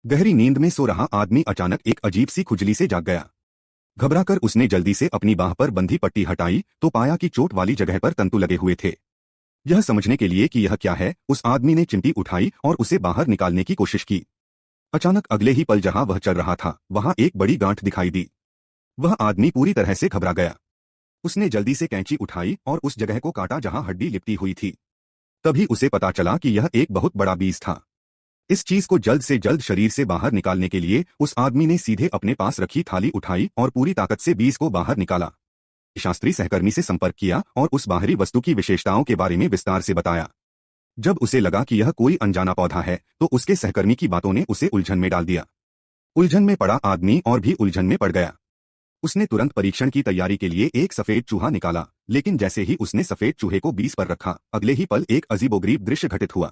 गहरी नींद में सो रहा आदमी अचानक एक अजीब सी खुजली से जाग गया। घबराकर उसने जल्दी से अपनी बाह पर बंधी पट्टी हटाई तो पाया कि चोट वाली जगह पर तंतु लगे हुए थे। यह समझने के लिए कि यह क्या है, उस आदमी ने चिमटी उठाई और उसे बाहर निकालने की कोशिश की। अचानक अगले ही पल जहां वह चल रहा था वहां एक बड़ी गांठ दिखाई दी। वह आदमी पूरी तरह से घबरा गया। उसने जल्दी से कैंची उठाई और उस जगह को काटा जहां हड्डी लिपटी हुई थी। तभी उसे पता चला कि यह एक बहुत बड़ा बीज था। इस चीज को जल्द से जल्द शरीर से बाहर निकालने के लिए उस आदमी ने सीधे अपने पास रखी थाली उठाई और पूरी ताकत से बीज को बाहर निकाला। शास्त्री सहकर्मी से संपर्क किया और उस बाहरी वस्तु की विशेषताओं के बारे में विस्तार से बताया। जब उसे लगा कि यह कोई अनजाना पौधा है तो उसके सहकर्मी की बातों ने उसे उलझन में डाल दिया। उलझन में पड़ा आदमी और भी उलझन में पड़ गया। उसने तुरंत परीक्षण की तैयारी के लिए एक सफेद चूहा निकाला, लेकिन जैसे ही उसने सफेद चूहे को बीज पर रखा अगले ही पल एक अजीबोगरीब दृश्य घटित हुआ।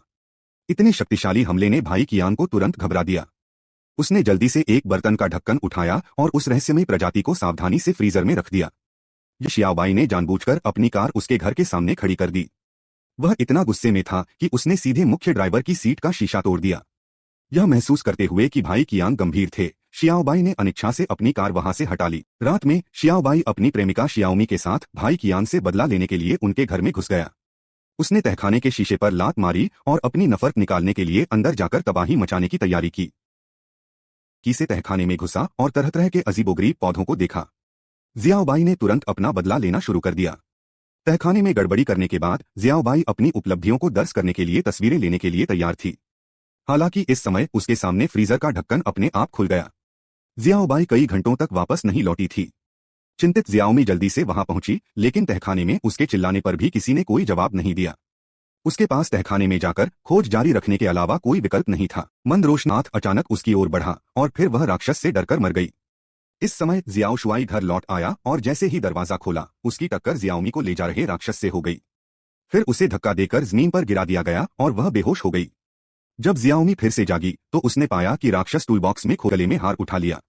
इतने शक्तिशाली हमले ने भाई कियांग को तुरंत घबरा दिया। उसने जल्दी से एक बर्तन का ढक्कन उठाया और उस रहस्यमयी प्रजाति को सावधानी से फ्रीजर में रख दिया। शियाओबाई ने जानबूझकर अपनी कार उसके घर के सामने खड़ी कर दी। वह इतना गुस्से में था कि उसने सीधे मुख्य ड्राइवर की सीट का शीशा तोड़ दिया। यह महसूस करते हुए कि भाई कियांग गंभीर थे, शियाओबाई ने अनिच्छा से अपनी कार वहां से हटा ली। रात में शियाओबाई अपनी प्रेमिका शियाओमी के साथ भाई कियांग से बदला लेने के लिए उनके घर में घुस गया। उसने तहखाने के शीशे पर लात मारी और अपनी नफरत निकालने के लिए अंदर जाकर तबाही मचाने की तैयारी की। से तहखाने में घुसा और तरह तरह के अजीबोगरीब पौधों को देखा। जियाओबाई ने तुरंत अपना बदला लेना शुरू कर दिया। तहखाने में गड़बड़ी करने के बाद जियाओबाई अपनी उपलब्धियों को दर्ज करने के लिए तस्वीरें लेने के लिए तैयार थी। हालांकि इस समय उसके सामने फ्रीजर का ढक्कन अपने आप खुल गया। जियाओबाई कई घंटों तक वापस नहीं लौटी थी। चिंतित जियाओमी जल्दी से वहां पहुंची, लेकिन तहखाने में उसके चिल्लाने पर भी किसी ने कोई जवाब नहीं दिया। उसके पास तहखाने में जाकर खोज जारी रखने के अलावा कोई विकल्प नहीं था। मंद रोशनाथ अचानक उसकी ओर बढ़ा और फिर वह राक्षस से डरकर मर गई। इस समय जियाओ शुआई घर लौट आया और जैसे ही दरवाजा खोला उसकी टक्कर जियाओमी को ले जा रहे राक्षस से हो गई। फिर उसे धक्का देकर जमीन पर गिरा दिया गया और वह बेहोश हो गई। जब जियाओमी फिर से जागी तो उसने पाया कि राक्षस टूलबॉक्स में गले में हार उठा लिया।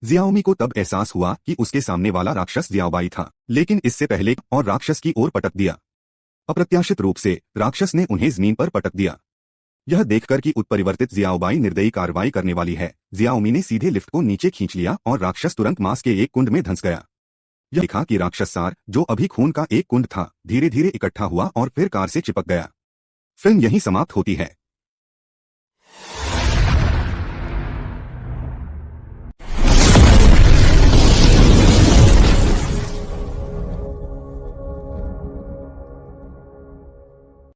जियाओमी को तब एहसास हुआ कि उसके सामने वाला राक्षस जियाओबाई था, लेकिन इससे पहले और राक्षस की ओर पटक दिया। अप्रत्याशित रूप से राक्षस ने उन्हें जमीन पर पटक दिया। यह देखकर कि उत्परिवर्तित जियाओबाई निर्दयी कार्रवाई करने वाली है, जियाओमी ने सीधे लिफ्ट को नीचे खींच लिया और राक्षस तुरंत मांस के एक कुंड में धंस गया। यह देखा कि राक्षस सार, जो अभी खून का एक कुंड था, धीरे धीरे इकट्ठा हुआ और फिर कार से चिपक गया। फिल्म यहीं समाप्त होती है।